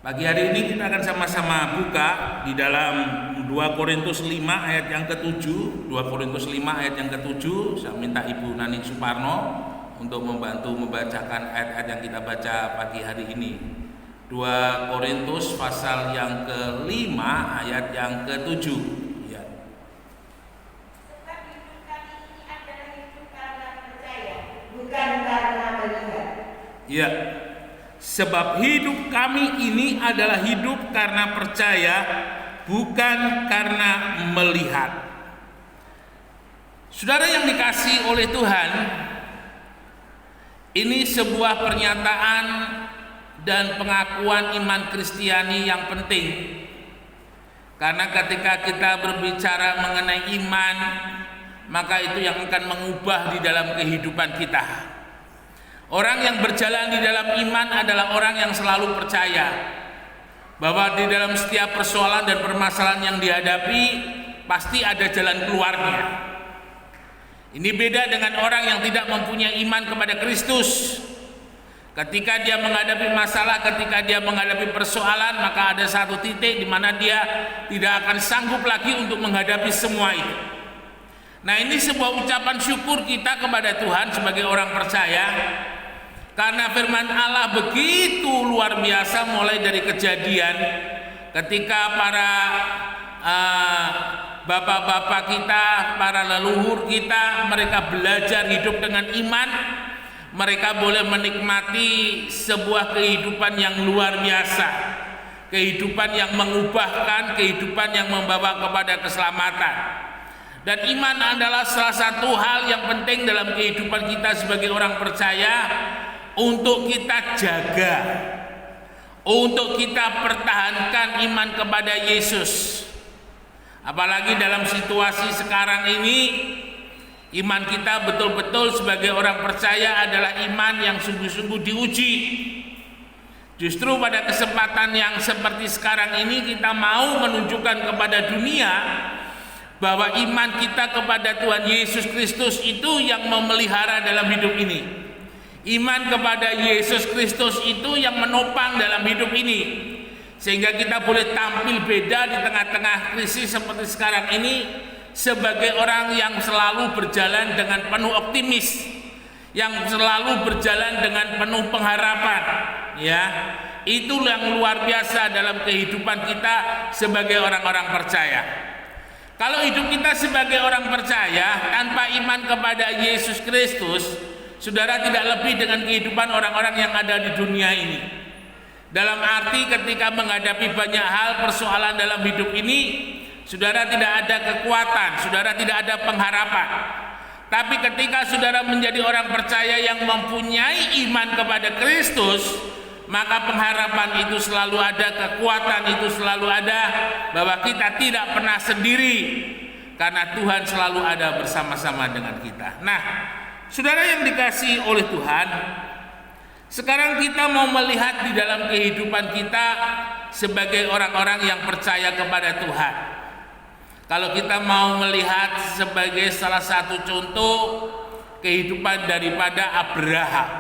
Pagi hari ini kita akan sama-sama buka di dalam 2 Korintus 5 ayat yang ke-7. 2 Korintus 5 ayat yang ke-7. Saya minta Ibu Nani Suparno untuk membantu membacakan ayat-ayat yang kita baca pagi hari ini. 2 Korintus pasal yang ke-5 ayat yang ke-7. Ya. Sebab hidup kami ini adalah hidup karena percaya, bukan karena melihat. Ya. Sebab hidup kami ini adalah hidup karena percaya, bukan karena melihat. Saudara yang dikasihi oleh Tuhan, ini sebuah pernyataan dan pengakuan iman Kristiani yang penting. Karena ketika kita berbicara mengenai iman, maka itu yang akan mengubah di dalam kehidupan kita. Orang yang berjalan di dalam iman adalah orang yang selalu percaya bahwa di dalam setiap persoalan dan permasalahan yang dihadapi pasti ada jalan keluarnya. Ini beda dengan orang yang tidak mempunyai iman kepada Kristus. Ketika dia menghadapi masalah, ketika dia menghadapi persoalan, maka ada satu titik di mana dia tidak akan sanggup lagi untuk menghadapi semua itu. Nah, ini sebuah ucapan syukur kita kepada Tuhan sebagai orang percaya. Karena firman Allah begitu luar biasa mulai dari Kejadian ketika para bapak-bapak kita, para leluhur kita, mereka belajar hidup dengan iman. Mereka boleh menikmati sebuah kehidupan yang luar biasa, kehidupan yang mengubahkan, kehidupan yang membawa kepada keselamatan. Dan iman adalah salah satu hal yang penting dalam kehidupan kita sebagai orang percaya, untuk kita jaga, untuk kita pertahankan iman kepada Yesus. Apalagi dalam situasi sekarang ini, iman kita betul-betul sebagai orang percaya adalah iman yang sungguh-sungguh diuji. Justru pada kesempatan yang seperti sekarang ini kita mau menunjukkan kepada dunia bahwa iman kita kepada Tuhan Yesus Kristus itu yang memelihara dalam hidup ini. Iman kepada Yesus Kristus itu yang menopang dalam hidup ini, sehingga kita boleh tampil beda di tengah-tengah krisis seperti sekarang ini sebagai orang yang selalu berjalan dengan penuh optimis, yang selalu berjalan dengan penuh pengharapan. Ya, itu yang luar biasa dalam kehidupan kita sebagai orang-orang percaya. Kalau hidup kita sebagai orang percaya tanpa iman kepada Yesus Kristus, saudara, tidak lebih dengan kehidupan orang-orang yang ada di dunia ini. Dalam arti ketika menghadapi banyak hal persoalan dalam hidup ini, saudara tidak ada kekuatan, saudara tidak ada pengharapan. Tapi ketika saudara menjadi orang percaya yang mempunyai iman kepada Kristus, maka pengharapan itu selalu ada, kekuatan itu selalu ada, bahwa kita tidak pernah sendiri karena Tuhan selalu ada bersama-sama dengan kita. Nah, saudara yang dikasihi oleh Tuhan, sekarang kita mau melihat di dalam kehidupan kita sebagai orang-orang yang percaya kepada Tuhan. Kalau kita mau melihat sebagai salah satu contoh kehidupan daripada Abraham,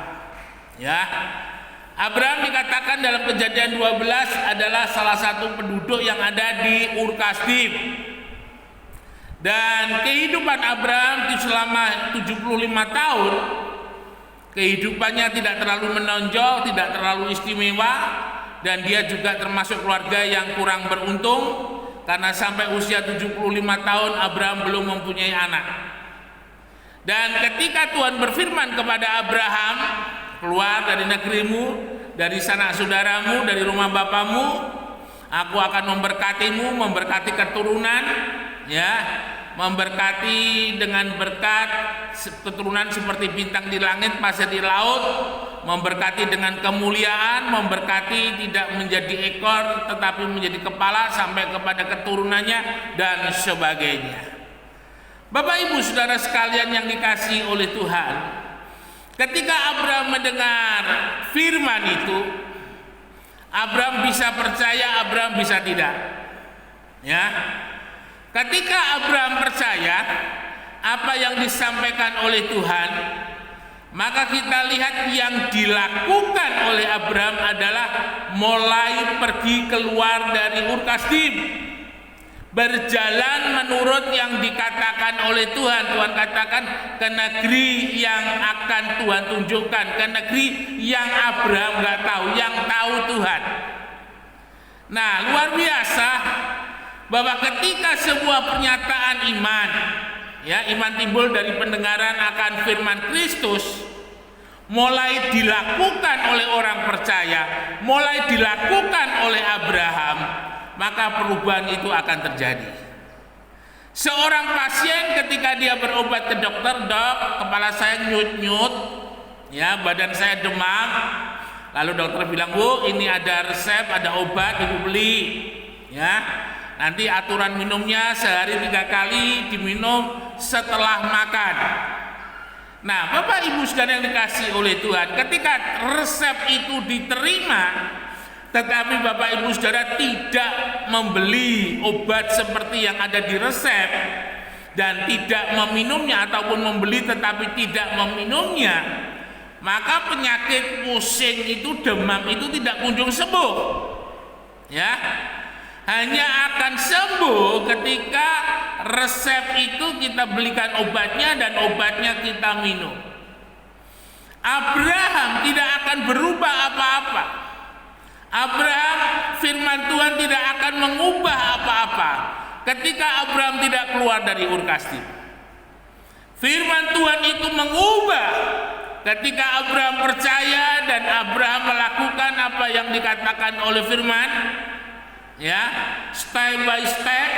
ya, Abraham dikatakan dalam Kejadian 12 adalah salah satu penduduk yang ada di Ur Kasdim. Dan kehidupan Abraham di selama 75 tahun, kehidupannya tidak terlalu menonjol, tidak terlalu istimewa, dan dia juga termasuk keluarga yang kurang beruntung, karena sampai usia 75 tahun Abraham belum mempunyai anak. Dan ketika Tuhan berfirman kepada Abraham, keluar dari negerimu, dari sanak saudaramu, dari rumah bapamu, aku akan memberkatimu, memberkati keturunan, ya, memberkati dengan berkat keturunan seperti bintang di langit, pasir di laut, memberkati dengan kemuliaan, memberkati tidak menjadi ekor tetapi menjadi kepala sampai kepada keturunannya dan sebagainya. Bapak Ibu Saudara sekalian yang dikasihi oleh Tuhan, ketika Abraham mendengar firman itu, Abraham bisa percaya, Abraham bisa tidak. Ya. Ketika Abraham percaya apa yang disampaikan oleh Tuhan, maka kita lihat yang dilakukan oleh Abraham adalah mulai pergi keluar dari Ur Kasdim, berjalan menurut yang dikatakan oleh Tuhan. Tuhan katakan ke negeri yang akan Tuhan tunjukkan, ke negeri yang Abraham nggak tahu, yang tahu Tuhan. Nah, luar biasa bahwa ketika sebuah pernyataan iman, ya, iman timbul dari pendengaran akan firman Kristus, mulai dilakukan oleh orang percaya, mulai dilakukan oleh Abraham, maka perubahan itu akan terjadi. Seorang pasien ketika dia berobat ke dokter, dok, kepala saya nyut-nyut, ya, badan saya demam. Lalu dokter bilang, bu, ini ada resep, ada obat, ibu beli, ya. Nanti aturan minumnya sehari 3 kali diminum setelah makan. Nah, Bapak Ibu saudara yang dikasih oleh Tuhan, ketika resep itu diterima, tetapi Bapak Ibu saudara tidak membeli obat seperti yang ada di resep dan tidak meminumnya, ataupun membeli tetapi tidak meminumnya, maka penyakit pusing itu, demam itu tidak kunjung sembuh. Ya, hanya akan sembuh ketika resep itu kita belikan obatnya dan obatnya kita minum. Abraham tidak akan berubah apa-apa. Abraham, firman Tuhan tidak akan mengubah apa-apa ketika Abraham tidak keluar dari Ur Kasdim. Firman Tuhan itu mengubah ketika Abraham percaya dan Abraham melakukan apa yang dikatakan oleh firman, ya, step by step.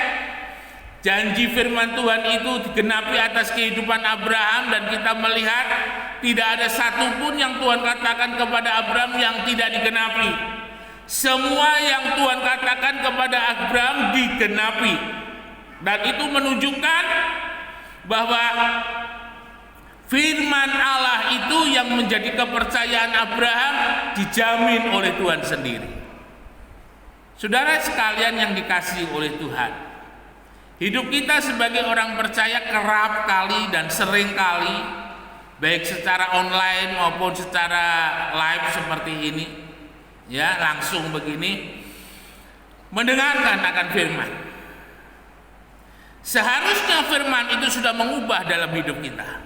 Janji firman Tuhan itu digenapi atas kehidupan Abraham, dan kita melihat tidak ada satupun yang Tuhan katakan kepada Abraham yang tidak digenapi. Semua yang Tuhan katakan kepada Abraham digenapi, dan itu menunjukkan bahwa firman Allah itu yang menjadi kepercayaan Abraham dijamin oleh Tuhan sendiri. Saudara sekalian yang dikasihi oleh Tuhan, hidup kita sebagai orang percaya kerap kali dan sering kali, baik secara online maupun secara live seperti ini, ya, langsung begini, mendengarkan akan firman. Seharusnya firman itu sudah mengubah dalam hidup kita.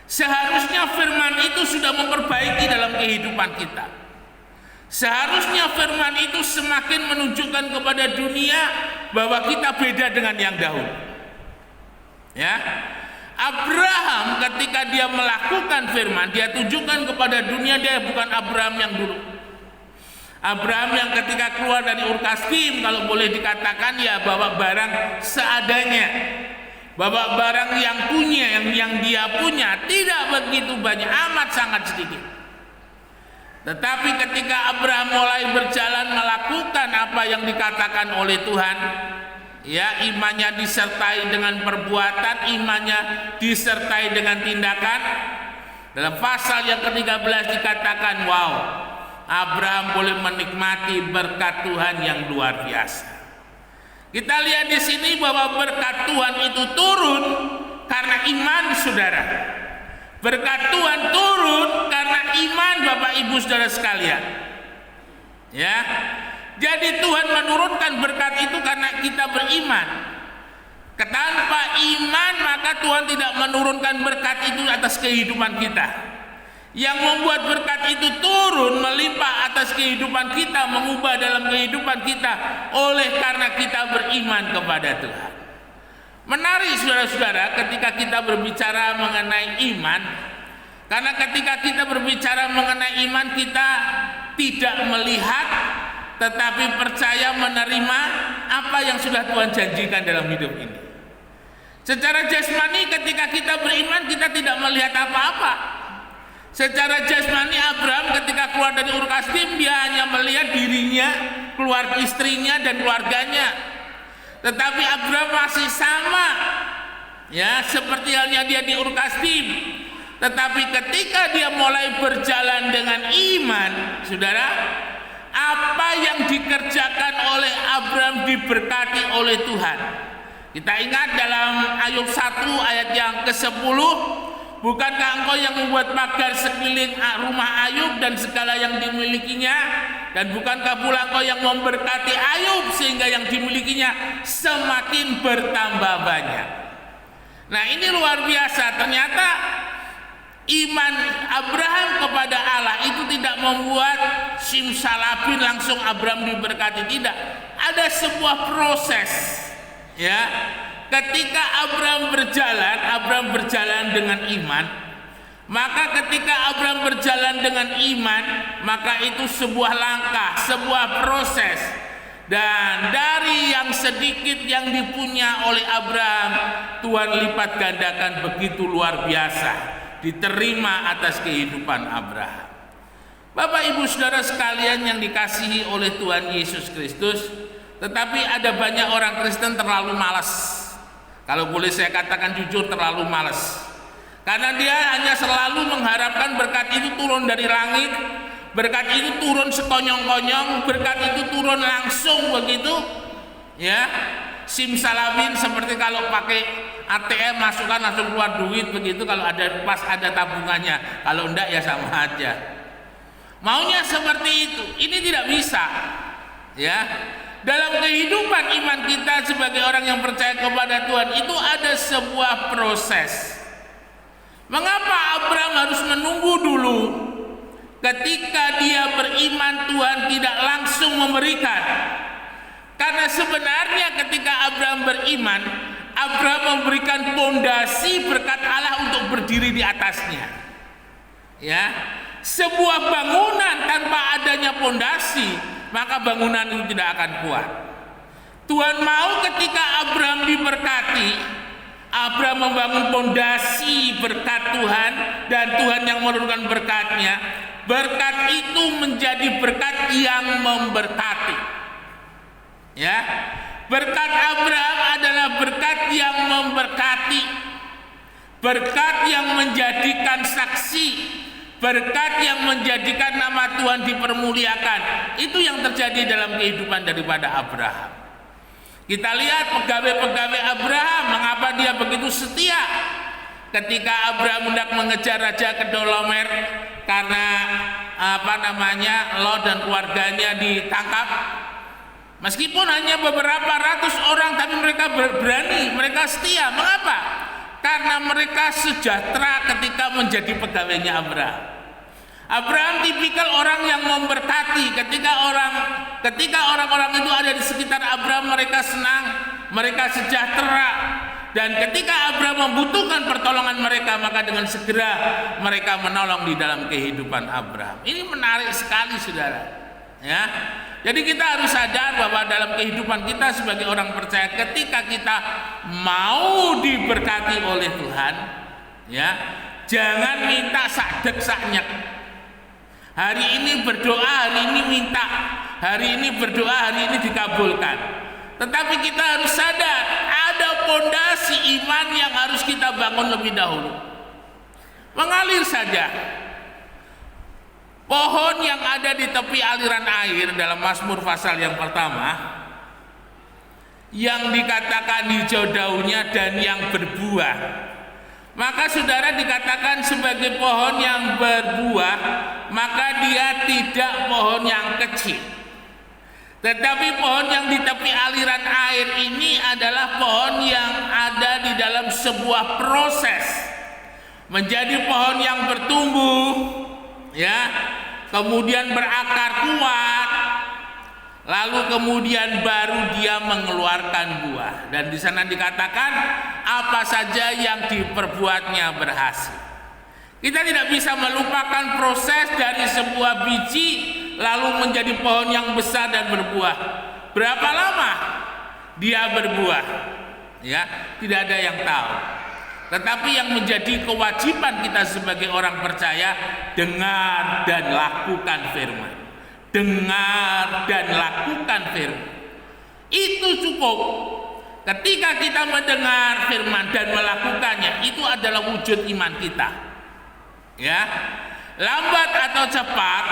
Seharusnya firman itu sudah memperbaiki dalam kehidupan kita. Seharusnya firman itu semakin menunjukkan kepada dunia bahwa kita beda dengan yang dahulu. Ya, Abraham ketika dia melakukan firman, dia tunjukkan kepada dunia dia bukan Abraham yang dulu. Abraham yang ketika keluar dari Ur Kasdim, kalau boleh dikatakan, ya, bawa barang seadanya, bawa barang yang punya, yang dia punya tidak begitu banyak, amat sangat sedikit. Tetapi ketika Abraham mulai berjalan melakukan apa yang dikatakan oleh Tuhan, ya, imannya disertai dengan perbuatan, imannya disertai dengan tindakan. Dalam pasal yang ke-13 dikatakan, wow, Abraham boleh menikmati berkat Tuhan yang luar biasa. Kita lihat di sini bahwa berkat Tuhan itu turun karena iman, saudara. Berkat Tuhan turun karena iman, Bapak Ibu saudara sekalian. Ya. Jadi Tuhan menurunkan berkat itu karena kita beriman. Tanpa iman maka Tuhan tidak menurunkan berkat itu atas kehidupan kita. Yang membuat berkat itu turun melimpah atas kehidupan kita, mengubah dalam kehidupan kita oleh karena kita beriman kepada Tuhan. Menarik saudara-saudara ketika kita berbicara mengenai iman, karena ketika kita berbicara mengenai iman, kita tidak melihat tetapi percaya menerima apa yang sudah Tuhan janjikan dalam hidup ini. Secara jasmani ketika kita beriman, kita tidak melihat apa-apa. Secara jasmani Abraham ketika keluar dari Ur Kasdim, dia hanya melihat dirinya, keluarga istrinya dan keluarganya. Tetapi Abraham masih sama, ya, seperti halnya dia di Ur Kasdim. Tetapi ketika dia mulai berjalan dengan iman, saudara, apa yang dikerjakan oleh Abraham diberkati oleh Tuhan. Kita ingat dalam Ayub 1 ayat yang ke-10, bukankah engkau yang membuat pagar sekeliling rumah Ayub dan segala yang dimilikinya? Dan bukankah pula Engkau yang memberkati Ayub sehingga yang dimilikinya semakin bertambah banyak. Nah, ini luar biasa. Ternyata iman Abraham kepada Allah itu tidak membuat simsalabim langsung Abraham diberkati, tidak. Ada sebuah proses, ya. Ketika Abraham berjalan dengan iman. Maka ketika Abraham berjalan dengan iman, maka itu sebuah langkah, sebuah proses. Dan dari yang sedikit yang dipunya oleh Abraham, Tuhan lipat gandakan begitu luar biasa, diterima atas kehidupan Abraham. Bapak Ibu Saudara sekalian yang dikasihi oleh Tuhan Yesus Kristus, tetapi ada banyak orang Kristen terlalu malas. Kalau boleh saya katakan jujur, terlalu malas. Karena dia hanya selalu mengharapkan berkat itu turun dari langit, berkat itu turun sekonyong-konyong, berkat itu turun langsung begitu, ya. Simsalabim seperti kalau pakai ATM masukkan langsung keluar duit begitu, kalau ada pas ada tabungannya, kalau enggak ya sama aja. Maunya seperti itu. Ini tidak bisa, ya. Dalam kehidupan iman kita sebagai orang yang percaya kepada Tuhan itu ada sebuah proses. Mengapa Abraham harus menunggu dulu? Ketika dia beriman, Tuhan tidak langsung memberikan. Karena sebenarnya ketika Abraham beriman, Abraham memberikan pondasi berkat Allah untuk berdiri di atasnya. Ya, sebuah bangunan tanpa adanya pondasi, maka bangunan itu tidak akan kuat. Tuhan mau ketika Abraham diberkati, Abraham membangun pondasi berkat Tuhan, dan Tuhan yang menurunkan berkatnya. Berkat itu menjadi berkat yang memberkati. Ya, berkat Abraham adalah berkat yang memberkati, berkat yang menjadikan saksi, berkat yang menjadikan nama Tuhan dipermuliakan. Itu yang terjadi dalam kehidupan daripada Abraham. Kita lihat pegawai-pegawai Abraham, mengapa dia begitu setia. Ketika Abraham hendak mengejar Raja Kedolomer karena Lot dan keluarganya ditangkap, meskipun hanya beberapa ratus orang, tapi mereka berani, mereka setia. Mengapa? Karena mereka sejahtera ketika menjadi pegawainya Abraham. Abraham tipikal orang yang memberkati. Ketika orang-orang itu ada di sekitar Abraham, mereka senang, mereka sejahtera. Dan ketika Abraham membutuhkan pertolongan mereka, maka dengan segera mereka menolong di dalam kehidupan Abraham. Ini menarik sekali, saudara. Ya, jadi kita harus sadar bahwa dalam kehidupan kita sebagai orang percaya, ketika kita mau diberkati oleh Tuhan, ya, jangan minta sakdek saknyek. Hari ini berdoa, hari ini minta, hari ini berdoa, hari ini dikabulkan. Tetapi kita harus sadar, ada pondasi iman yang harus kita bangun lebih dahulu. Mengalir saja. Pohon yang ada di tepi aliran air dalam Mazmur pasal yang pertama, yang dikatakan hijau daunnya dan yang berbuah, maka saudara dikatakan sebagai pohon yang berbuah, maka dia tidak pohon yang kecil. Tetapi pohon yang di tepi aliran air ini adalah pohon yang ada di dalam sebuah proses menjadi pohon yang bertumbuh, ya, kemudian berakar kuat, lalu kemudian baru dia mengeluarkan buah. Dan di sana dikatakan apa saja yang diperbuatnya berhasil. Kita tidak bisa melupakan proses dari sebuah biji lalu menjadi pohon yang besar dan berbuah. Berapa lama dia berbuah? Ya, tidak ada yang tahu. Tetapi yang menjadi kewajiban kita sebagai orang percaya, dengar dan lakukan firman. Dengar dan lakukan firman. Itu cukup. Ketika kita mendengar firman dan melakukannya, itu adalah wujud iman kita. Ya, lambat atau cepat,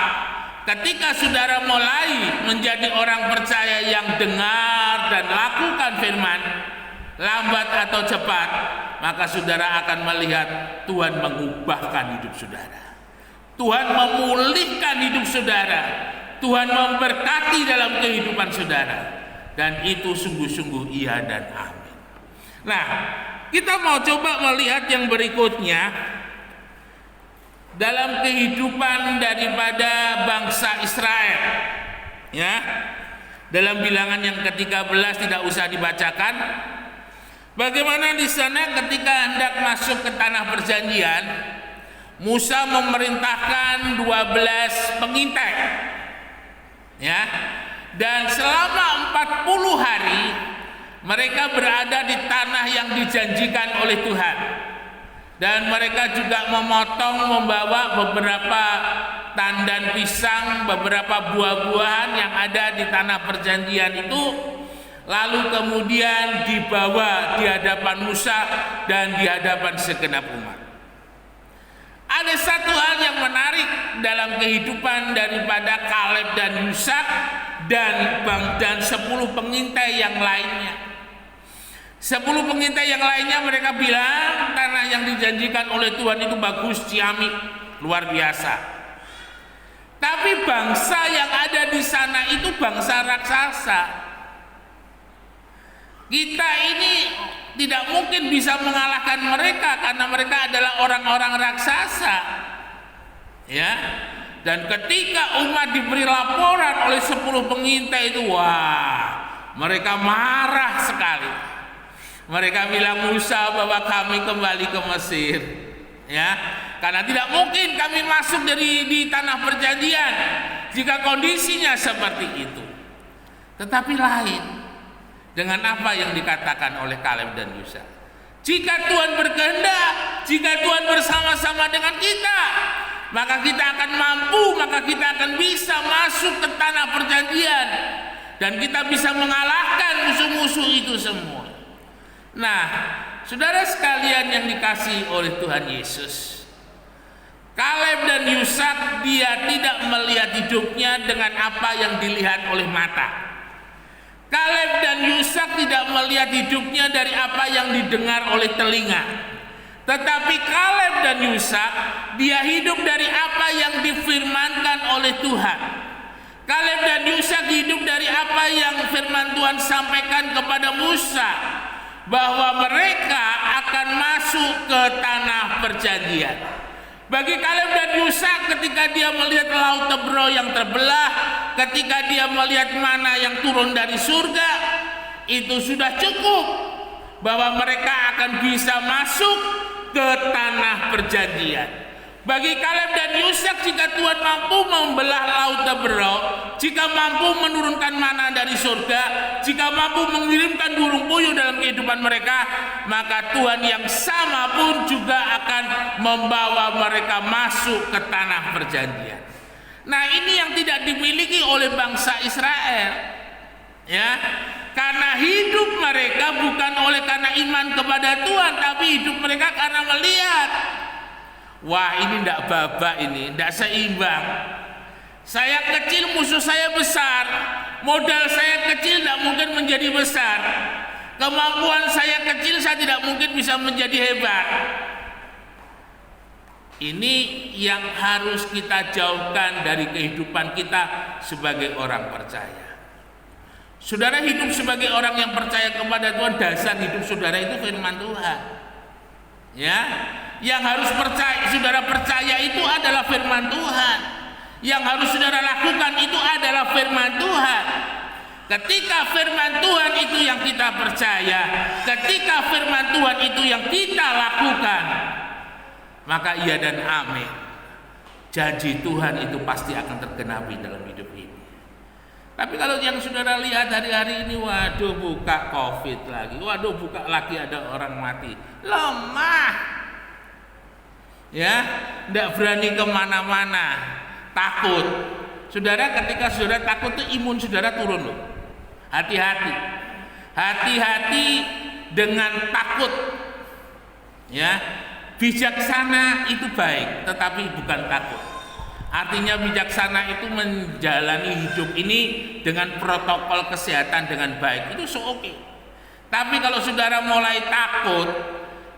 ketika saudara mulai menjadi orang percaya yang dengar dan lakukan firman, lambat atau cepat, maka saudara akan melihat Tuhan mengubahkan hidup saudara. Tuhan memulihkan hidup saudara. Tuhan memberkati dalam kehidupan saudara, dan itu sungguh-sungguh iya dan amin. Nah, kita mau coba melihat yang berikutnya dalam kehidupan daripada bangsa Israel, ya. Dalam bilangan yang ke-13 tidak usah dibacakan. Bagaimana di sana ketika hendak masuk ke tanah perjanjian, Musa memerintahkan 12 pengintai, ya. Dan selama 40 hari mereka berada di tanah yang dijanjikan oleh Tuhan. Dan mereka juga membawa beberapa tandan pisang, beberapa buah-buahan yang ada di tanah perjanjian itu, lalu kemudian dibawa di hadapan Musa dan di hadapan segenap umat. Ada satu hal yang menarik dalam kehidupan daripada Kaleb dan Yusak dan 10 pengintai yang lainnya. 10 pengintai yang lainnya mereka bilang tanah yang dijanjikan oleh Tuhan itu bagus, ciamik, luar biasa. Tapi bangsa yang ada di sana itu bangsa raksasa. Kita ini tidak mungkin bisa mengalahkan mereka karena mereka adalah orang-orang raksasa. Ya. Dan ketika umat diberi laporan oleh 10 pengintai itu, wah, mereka marah sekali. Mereka bilang, Musa, bawa kami kembali ke Mesir, ya, karena tidak mungkin kami masuk di tanah perjanjian jika kondisinya seperti itu. Tetapi lain dengan apa yang dikatakan oleh Kaleb dan Yusak. Jika Tuhan berkehendak, jika Tuhan bersama-sama dengan kita, maka kita akan mampu, maka kita akan bisa masuk ke tanah perjanjian dan kita bisa mengalahkan musuh-musuh itu semua. Nah, saudara sekalian yang dikasihi oleh Tuhan Yesus, Kaleb dan Yusak dia tidak melihat hidupnya dengan apa yang dilihat oleh mata. Kaleb dan Yusak tidak melihat hidupnya dari apa yang didengar oleh telinga. Tetapi Kaleb dan Yusak dia hidup dari apa yang difirmankan oleh Tuhan. Kaleb dan Yusak hidup dari apa yang firman Tuhan sampaikan kepada Musa, bahwa mereka akan masuk ke tanah perjanjian. Bagi Kaleb dan Yusak, ketika dia melihat laut Tebro yang terbelah, ketika dia melihat mana yang turun dari surga, itu sudah cukup bahwa mereka akan bisa masuk ke tanah perjanjian. Bagi Kaleb dan Yusak, jika Tuhan mampu membelah laut Tebro, jika mampu menurunkan mana dari surga, jika mampu mengirimkan burung puyuh dalam kehidupan mereka, maka Tuhan yang sama pun juga akan membawa mereka masuk ke tanah perjanjian. Nah, ini yang tidak dimiliki oleh bangsa Israel, ya, karena hidup mereka bukan oleh karena iman kepada Tuhan, tapi hidup mereka karena melihat, wah, ini tidak babak, ini tidak seimbang. Saya kecil, musuh saya besar. Modal saya kecil, tidak mungkin menjadi besar. Kemampuan saya kecil, saya tidak mungkin bisa menjadi hebat. Ini yang harus kita jauhkan dari kehidupan kita sebagai orang percaya. Saudara hidup sebagai orang yang percaya kepada Tuhan, dasar hidup saudara itu firman Tuhan. Ya, yang harus saudara percaya itu adalah firman Tuhan. Yang harus saudara lakukan itu adalah firman Tuhan. Ketika firman Tuhan itu yang kita percaya, ketika firman Tuhan itu yang kita lakukan, maka iya dan amin, janji Tuhan itu pasti akan tergenapi dalam hidup ini. Tapi kalau yang saudara lihat hari-hari ini, waduh, buka COVID lagi, waduh, buka lagi ada orang mati, lemah, ya, tidak berani kemana-mana, takut. Saudara, ketika saudara takut itu imun saudara turun loh. Hati-hati, hati-hati dengan takut, ya. Bijaksana itu baik, tetapi bukan takut. Artinya bijaksana itu menjalani hidup ini dengan protokol kesehatan dengan baik, itu oke. Tapi kalau saudara mulai takut,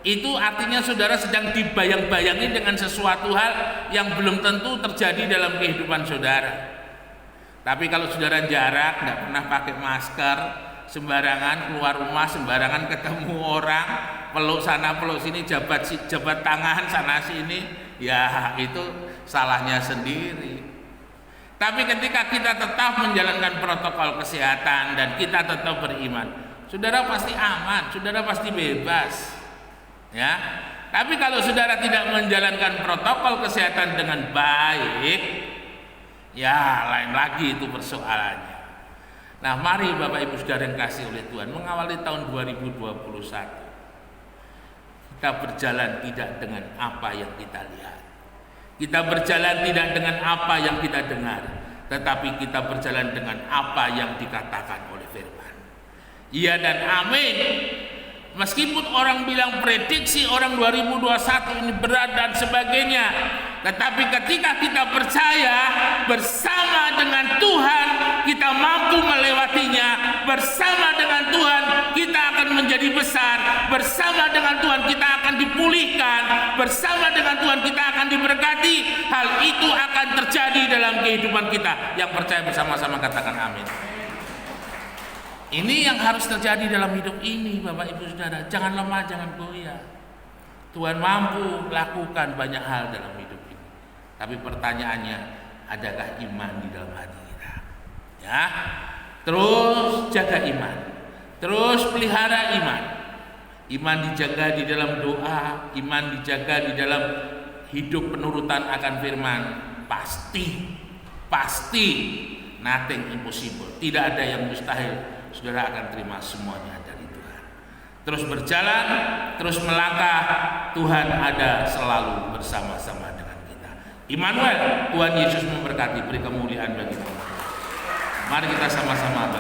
itu artinya saudara sedang dibayang-bayangi dengan sesuatu hal yang belum tentu terjadi dalam kehidupan saudara. Tapi kalau saudara jarak, nggak pernah pakai masker, sembarangan keluar rumah, sembarangan ketemu orang, peluk sana peluk sini, jabat tangan sana sini, ya itu salahnya sendiri. Tapi ketika kita tetap menjalankan protokol kesehatan dan kita tetap beriman, saudara pasti aman, saudara pasti bebas. Ya. Tapi kalau saudara tidak menjalankan protokol kesehatan dengan baik, ya lain lagi itu persoalannya. Nah, mari Bapak Ibu Saudara yang kasih oleh Tuhan, mengawali tahun 2021 kita berjalan tidak dengan apa yang kita lihat, kita berjalan tidak dengan apa yang kita dengar, tetapi kita berjalan dengan apa yang dikatakan oleh firman. Iya dan amin. Meskipun orang bilang prediksi orang 2021 ini berat dan sebagainya, tetapi ketika kita percaya bersama dengan Tuhan kita mampu melewatinya, bersama dengan Tuhan kita akan menjadi besar, bersama dengan Tuhan kita akan dipulihkan, bersama dengan Tuhan kita akan diberkati. Hal itu akan terjadi dalam kehidupan kita. Yang percaya bersama-sama katakan amin. Ini yang harus terjadi dalam hidup ini, Bapak Ibu Saudara. Jangan lemah, jangan goyah. Tuhan mampu lakukan banyak hal dalam hidup ini. Tapi pertanyaannya, adakah iman di dalam hati kita? Ya, terus jaga iman, terus pelihara iman. Iman dijaga di dalam doa, iman dijaga di dalam hidup penurutan akan firman. Pasti, nothing impossible. Tidak ada yang mustahil. Saudara akan terima semuanya dari Tuhan. Terus berjalan, terus melangkah, Tuhan ada selalu bersama-sama dengan kita. Immanuel, Tuhan Yesus memberkati, beri kemuliaan bagi kita. Mari kita sama-sama